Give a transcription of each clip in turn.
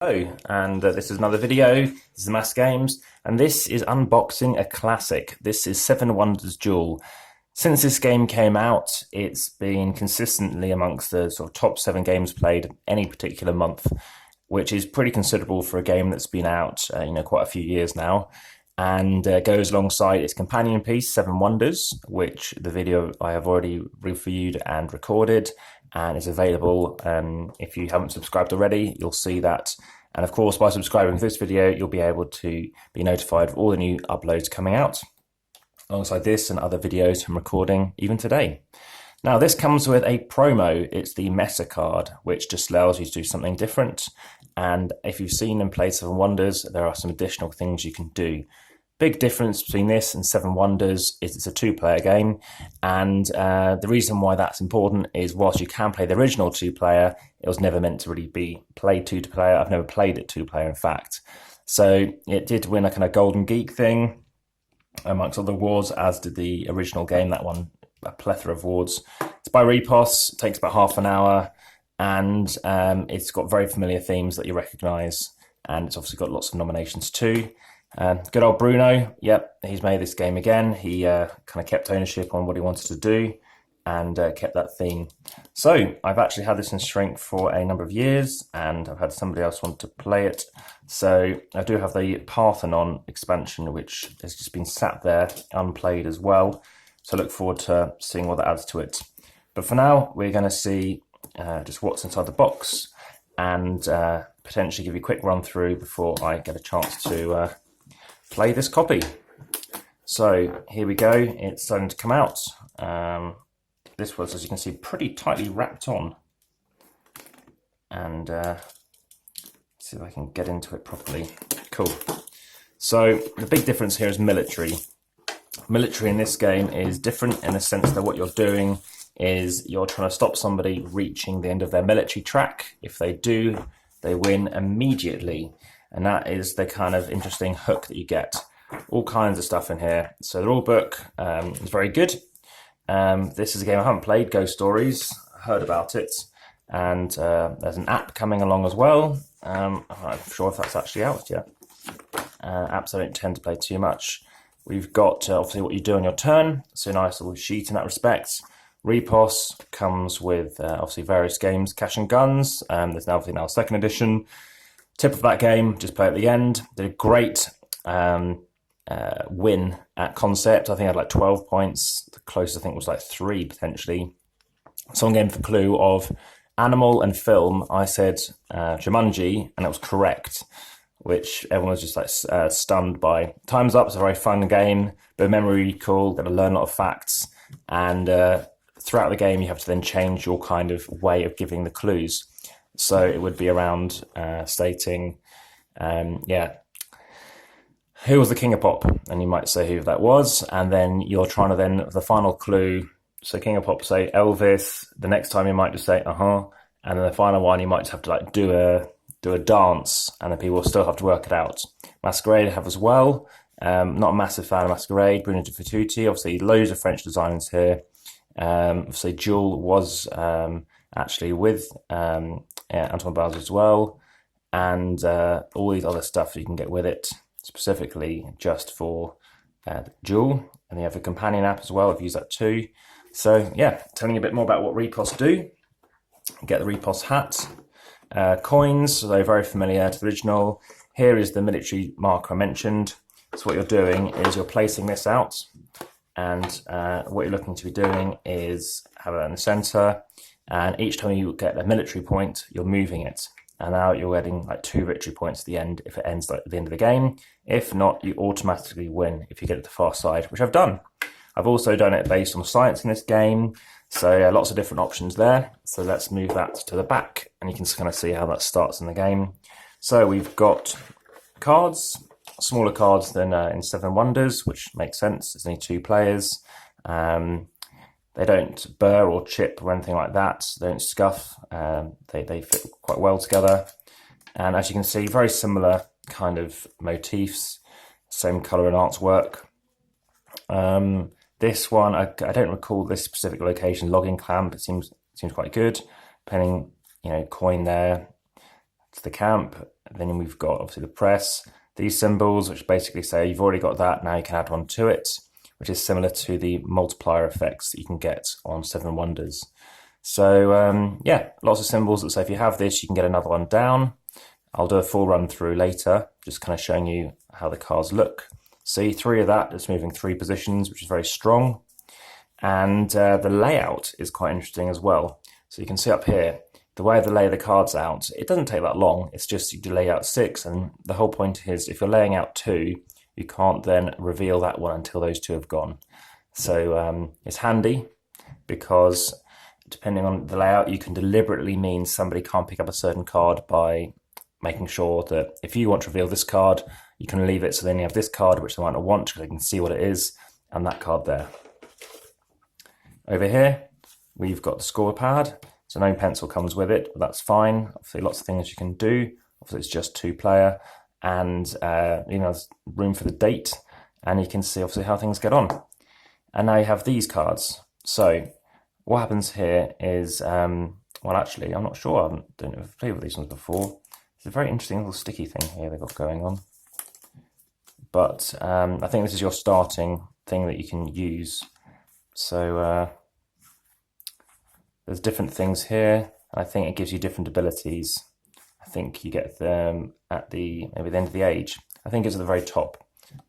Hello, and this is another video. This is Amass Games, and this is unboxing a classic. This is Seven Wonders Duel. Since this game came out, it's been consistently amongst the sort of top 7 games played any particular month, which is pretty considerable for a game that's been out, quite a few years now, and goes alongside its companion piece, Seven Wonders, which the video I have already reviewed and recorded, and is available. If you haven't subscribed already, you'll see that. And of course, by subscribing to this video, you'll be able to be notified of all the new uploads coming out, alongside this and other videos from recording even today. Now, this comes with a promo. It's the Meta card, which just allows you to do something different. And if you've seen and played Seven Wonders, there are some additional things you can do. Big difference between this and Seven Wonders is it's a 2-player game, and the reason why that's important is whilst you can play the original 2-player, it was never meant to really be played 2-player. I've never played it 2-player, in fact. So it did win a kind of Golden Geek thing amongst other awards, as did the original game. That won a plethora of awards. It's by Repos, it takes about half an hour, and it's got very familiar themes that you recognise, and it's obviously got lots of nominations too. Good old Bruno, yep, he's made this game again. He kind of kept ownership on what he wanted to do and kept that theme. So I've actually had this in shrink for a number of years, and I've had somebody else want to play it. So I do have the Parthenon expansion, which has just been sat there unplayed as well. So I look forward to seeing what that adds to it. But for now, we're going to see just what's inside the box and potentially give you a quick run through before I get a chance to play this copy. So here we go, it's starting to come out. This was, as you can see, pretty tightly wrapped on. And see if I can get into it properly. Cool. So the big difference here is military. Military in this game is different in the sense that what you're doing is you're trying to stop somebody reaching the end of their military track. If they do, they win immediately. And that is the kind of interesting hook that you get. All kinds of stuff in here. So the rulebook is very good. This is a game I haven't played, Ghost Stories. I heard about it. And there's an app coming along as well. I'm not sure if that's actually out yet. Apps I don't tend to play too much. We've got obviously what you do on your turn. So a nice little sheet in that respect. Repos comes with obviously various games, Cash and Guns. There's now obviously now a second edition. Tip of that game, just play at the end. Did a great win at concept. I think I had like 12 points. The closest I think was like 3 potentially. Someone gave me the clue of animal and film. I said Jumanji, and it was correct, which everyone was just like stunned by. Time's Up is a very fun game, but memory recall, got to learn a lot of facts, and throughout the game you have to then change your kind of way of giving the clues. So it would be around stating, who was the king of pop? And you might say who that was. And then you're trying to then, the final clue, so king of pop, say Elvis. The next time you might just say, And then the final one, you might just have to like do a dance, and then people will still have to work it out. Masquerade I have as well. Not a massive fan of Masquerade. Bruno, obviously loads of French designers here. Obviously Duel was actually with Antoine Baz as well, and all these other stuff you can get with it, specifically just for Duel. And you have a companion app as well. I've used that too. So yeah, telling you a bit more about what Repos do. Get the Repos hat. Coins, so they're very familiar to the original. Here is the military marker I mentioned. So what you're doing is you're placing this out, and what you're looking to be doing is have it in the center. And each time you get a military point, you're moving it. And now you're getting like 2 victory points at the end if it ends like at the end of the game. If not, you automatically win if you get it to the far side, which I've done. I've also done it based on science in this game. So yeah, lots of different options there. So let's move that to the back, and you can kind of see how that starts in the game. So we've got cards, smaller cards than in Seven Wonders, which makes sense. There's only 2 players. They don't burr or chip or anything like that. They don't scuff. They fit quite well together. And as you can see, very similar kind of motifs, same colour and artwork. This one, I don't recall this specific location. Logging clamp, it seems quite good. Penning, coin there to the camp. Then we've got obviously the press, these symbols, which basically say you've already got that, now you can add one to it, which is similar to the multiplier effects that you can get on Seven Wonders. So yeah, lots of symbols that say if you have this, you can get another one down. I'll do a full run through later, just kind of showing you how the cards look. See, 3 of that, it's moving 3 positions, which is very strong. And the layout is quite interesting as well. So you can see up here, the way they lay the cards out, it doesn't take that long. It's just you lay out 6, and the whole point is if you're laying out 2, you can't then reveal that one until those 2 have gone. So it's handy because depending on the layout, you can deliberately mean somebody can't pick up a certain card by making sure that if you want to reveal this card, you can leave it so then you have this card, which they might not want because they can see what it is, and that card there. Over here, we've got the scorepad. So no pencil comes with it, but that's fine. Obviously, lots of things you can do. Obviously, it's just 2-player, and there's room for the date, and you can see obviously how things get on. And now you have these cards. So what happens here is, well, actually, I'm not sure. I don't know if I've played with these ones before. It's a very interesting little sticky thing here they've got going on. But I think this is your starting thing that you can use. So there's different things here. I think it gives you different abilities. I think you get them at maybe the end of the age. I think it's at the very top,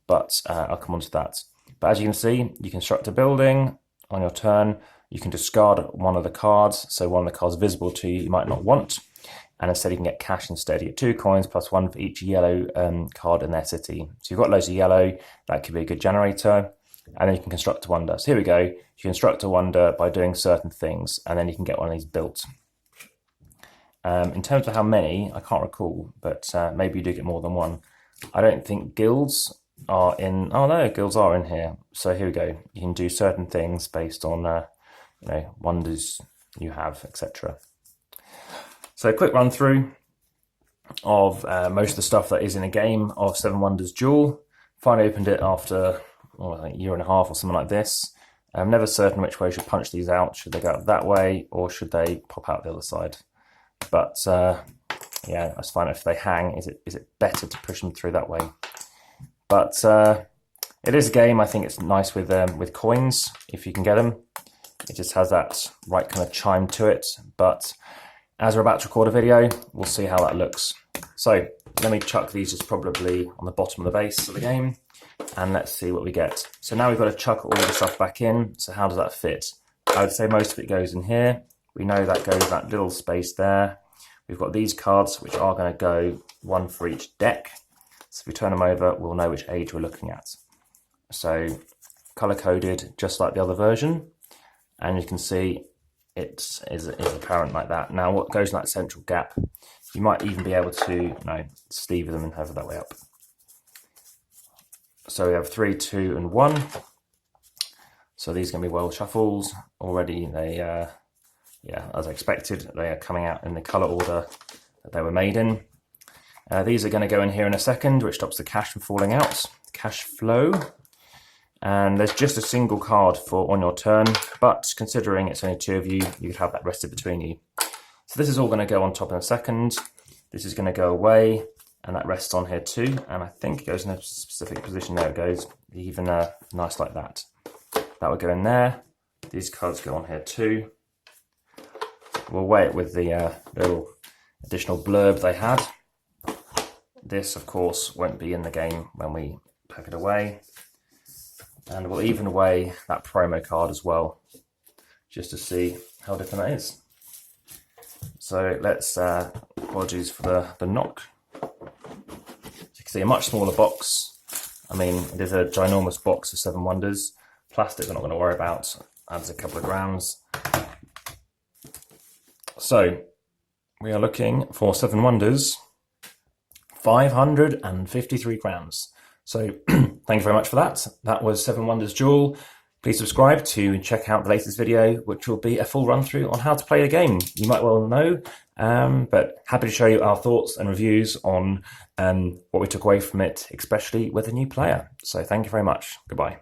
but I'll come on to that. But as you can see, you construct a building on your turn. You can discard one of the cards. So one of the cards visible to you might not want. And instead you can get cash instead. You get 2 coins plus 1 for each yellow card in their city. So you've got loads of yellow. That could be a good generator. And then you can construct a wonder. So here we go. You construct a wonder by doing certain things, and then you can get one of these built. In terms of how many, I can't recall, but maybe you do get more than one. I don't think guilds are in. Oh no, guilds are in here. So here we go. You can do certain things based on wonders you have, etc. So a quick run through of most of the stuff that is in a game of Seven Wonders Duel. Finally opened it after I think a year and a half or something like this. I'm never certain which way I should punch these out. Should they go out that way or should they pop out the other side? But yeah, I just find if they hang, is it better to push them through that way? But it is a game. I think it's nice with coins if you can get them. It just has that right kind of chime to it. But as we're about to record a video, we'll see how that looks. So let me chuck these just probably on the bottom of the base of the game, and let's see what we get. So now we've got to chuck all the stuff back in. So how does that fit? I would say most of it goes in here. We know that goes in that little space there. We've got these cards which are going to go 1 for each deck. So if we turn them over, we'll know which age we're looking at. So color coded just like the other version, and you can see it is apparent like that. Now what goes in that central gap, you might even be able to sleeve them and hover that way up. So we have 3, 2, and 1. So these are going to be well shuffles already. They, yeah, as I expected, they are coming out in the color order that they were made in. These are going to go in here in a second, which stops the cash from falling out. Cash flow. And there's just a single card for on your turn, but considering it's only 2 of you, you could have that rested between you. So this is all going to go on top in a second. This is going to go away, and that rests on here too. And I think it goes in a specific position. There it goes, even nice like that. That would go in there. These cards go on here too. We'll weigh it with the little additional blurb they had. This, of course, won't be in the game when we pack it away. And we'll even weigh that promo card as well, just to see how different that is. So let's, apologies for the knock. As you can see, a much smaller box. I mean, it is a ginormous box of Seven Wonders. Plastic we're not going to worry about, adds a couple of grams. So we are looking for Seven Wonders, 553 grams. So thank you very much for that. That was Seven Wonders Duel. Please subscribe to check out the latest video, which will be a full run through on how to play the game. You might well know, but happy to show you our thoughts and reviews on what we took away from it, especially with a new player. So thank you very much. Goodbye.